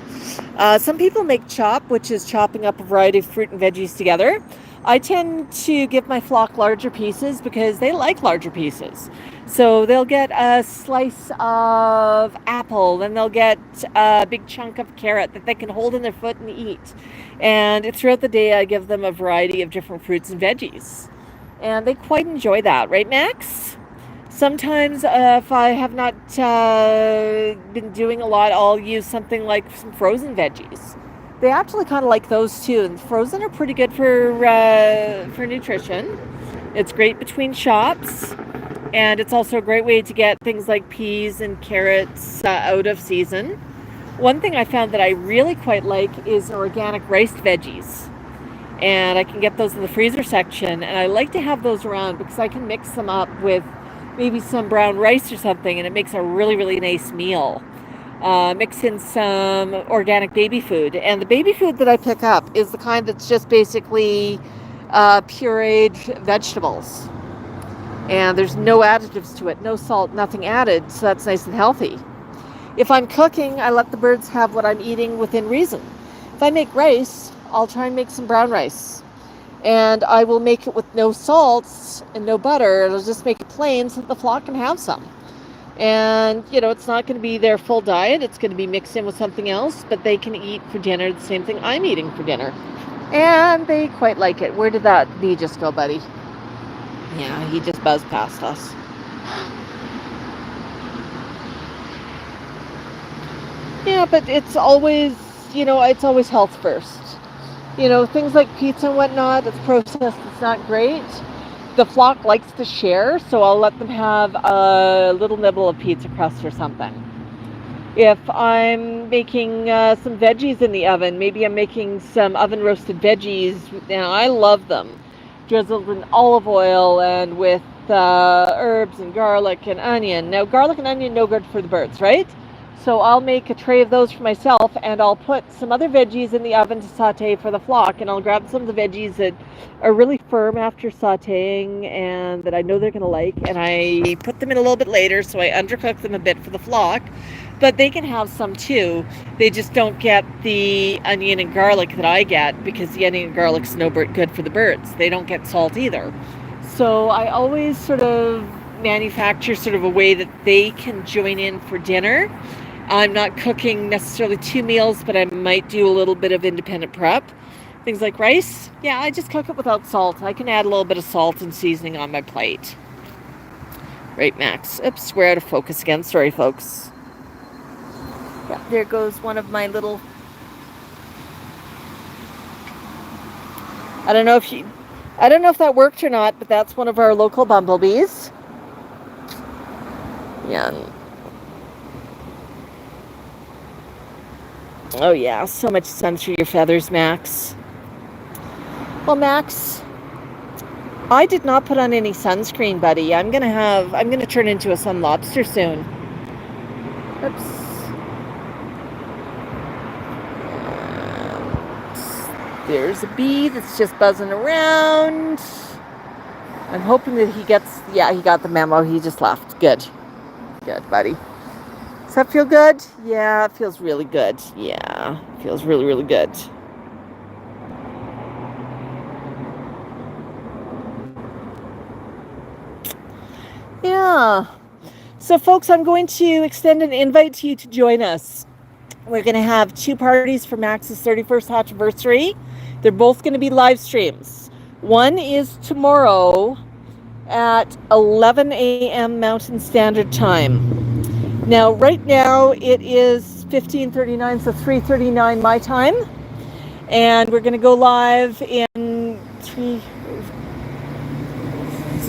Some people make chop, which is chopping up a variety of fruit and veggies together. I tend to give my flock larger pieces because they like larger pieces. So they'll get a slice of apple, then they'll get a big chunk of carrot that they can hold in their foot and eat. And throughout the day, I give them a variety of different fruits and veggies. And they quite enjoy that, right, Max? Sometimes if I have not been doing a lot, I'll use something like some frozen veggies. They actually kind of like those too, and frozen are pretty good for nutrition. It's great between shops, and it's also a great way to get things like peas and carrots out of season. One thing I found that I really quite like is organic riced veggies. And I can get those in the freezer section. And I like to have those around because I can mix them up with maybe some brown rice or something, and it makes a really, really nice meal. Mix in some organic baby food. And the baby food that I pick up is the kind that's just basically pureed vegetables. And there's no additives to it, no salt, nothing added, so that's nice and healthy. If I'm cooking, I let the birds have what I'm eating within reason. If I make rice, I'll try and make some brown rice. And I will make it with no salts and no butter. I'll just make it plain so that the flock can have some. And, you know, it's not going to be their full diet. It's going to be mixed in with something else, but they can eat for dinner the same thing I'm eating for dinner. And they quite like it. Where did that bee just go, buddy? Yeah, he just buzzed past us. Yeah, but it's always, you know, it's always health first. You know, things like pizza and whatnot, it's processed, it's not great. The flock likes to share, so I'll let them have a little nibble of pizza crust or something. If I'm making some veggies in the oven, maybe I'm making some oven roasted veggies. Now, I love them. Drizzled in olive oil and with herbs and garlic and onion. Now, garlic and onion, no good for the birds, right? So I'll make a tray of those for myself, and I'll put some other veggies in the oven to saute for the flock, and I'll grab some of the veggies that are really firm after sauteing and that I know they're going to like, and I put them in a little bit later, so I undercook them a bit for the flock. But they can have some too. They just don't get the onion and garlic that I get, because the onion and garlic's no good for the birds. They don't get salt either. So I always sort of manufacture sort of a way that they can join in for dinner. I'm not cooking necessarily 2 meals, but I might do a little bit of independent prep. Things like rice, yeah, I just cook it without salt. I can add a little bit of salt and seasoning on my plate. Right, Max? Oops, we're out of focus again. Sorry, folks. Yeah, there goes one of my little... I don't know if that worked or not, but that's one of our local bumblebees. Yeah. Oh yeah, so much sun through your feathers, Max. Well, Max, I did not put on any sunscreen, buddy. I'm gonna turn into a sun lobster soon. Oops. And there's a bee that's just buzzing around. I'm hoping that he got the memo. He just left. Good. Good, buddy. Does that feel good? Yeah, it feels really good. Yeah, it feels really, really good. Yeah. So, folks, I'm going to extend an invite to you to join us. We're going to have 2 parties for Max's 31st anniversary. They're both going to be live streams. One is tomorrow at 11 a.m. Mountain Standard Time. Now, right now, it is 15:39, so 3:39 my time. And we're going to go live in 3...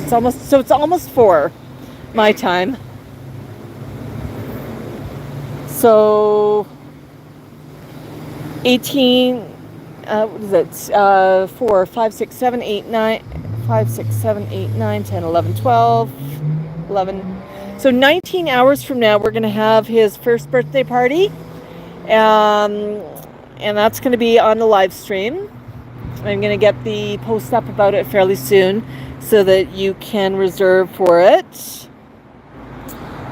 It's almost 4 my time. So, 18... what is it? 4, 5, 6, 7, 8, 9... 5, 6, 7, 8, 9, 10, 11, 12, 11... So 19 hours from now, we're going to have his first birthday party. And that's going to be on the live stream. I'm going to get the post up about it fairly soon so that you can reserve for it.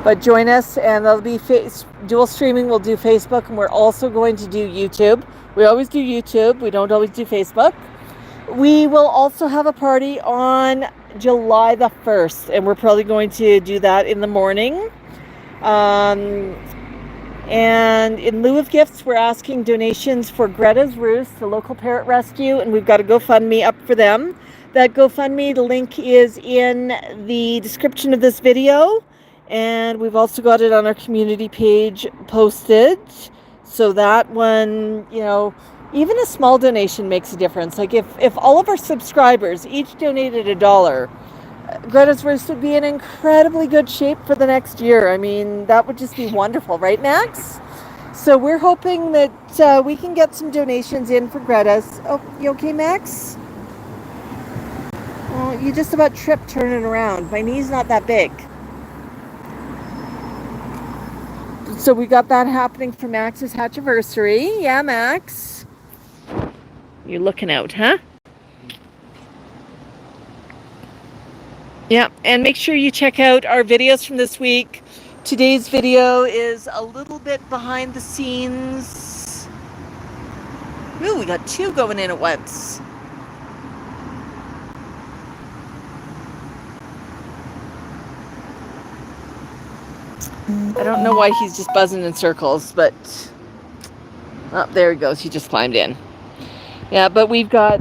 But join us, and there'll be dual streaming. We'll do Facebook, and we're also going to do YouTube. We always do YouTube. We don't always do Facebook. We will also have a party on July the 1st, and we're probably going to do that in the morning. And in lieu of gifts, we're asking donations for Greta's Roost, the local parrot rescue, and we've got a GoFundMe up for them. That GoFundMe, the link is in the description of this video, and we've also got it on our community page posted. So that one, you know, even a small donation makes a difference. Like if all of our subscribers each donated $1, Greta's Roost would be in incredibly good shape for the next year. I mean, that would just be wonderful, right, Max? So we're hoping that we can get some donations in for Greta's. Oh, you okay, Max? Oh, you just about tripped turning around. My knee's not that big. So we got that happening for Max's hatchiversary. Yeah, Max. You're looking out, huh? Yeah, and make sure you check out our videos from this week. Today's video is a little bit behind the scenes. Ooh, we got 2 going in at once. I don't know why he's just buzzing in circles, but oh, there he goes. He just climbed in. Yeah, but we've got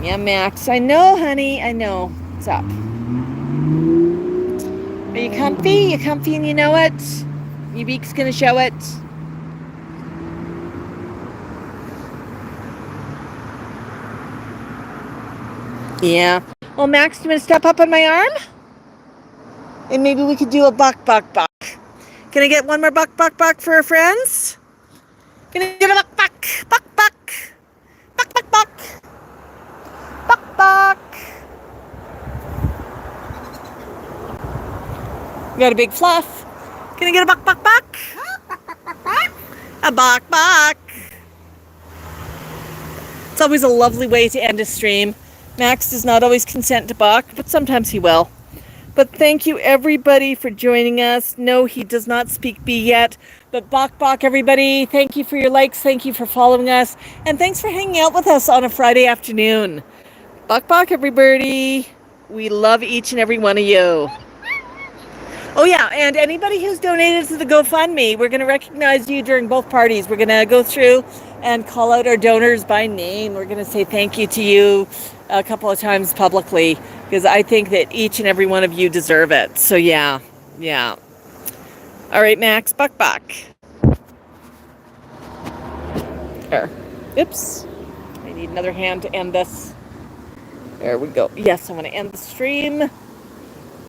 yeah, Max. I know, honey. I know. What's up? Are you comfy? You comfy and you know it? Your beak's gonna show it. Yeah. Well, Max, do you want to step up on my arm? And maybe we could do a Bok Bok Bok. Can I get one more Bok Bok Bok for our friends? Can I get a Bok Bok? Bok Bok. Bok Bok Bok. Bok Bok. We got a big fluff. Can I get a Bok Bok Bok? A Bok Bok. It's always a lovely way to end a stream. Max does not always consent to Bok, but sometimes he will. But thank you, everybody, for joining us. No, he does not speak bee yet. But Bok Bok, everybody, thank you for your likes. Thank you for following us. And thanks for hanging out with us on a Friday afternoon. Bok Bok, everybody. We love each and every one of you. Oh, yeah, and anybody who's donated to the GoFundMe, we're going to recognize you during both parties. We're going to go through and call out our donors by name. We're going to say thank you to you a couple of times publicly, because I think that each and every one of you deserve it. So, yeah. All right, Max, Bok Bok. There. Oops. I need another hand to end this. There we go. Yes, I want to end the stream.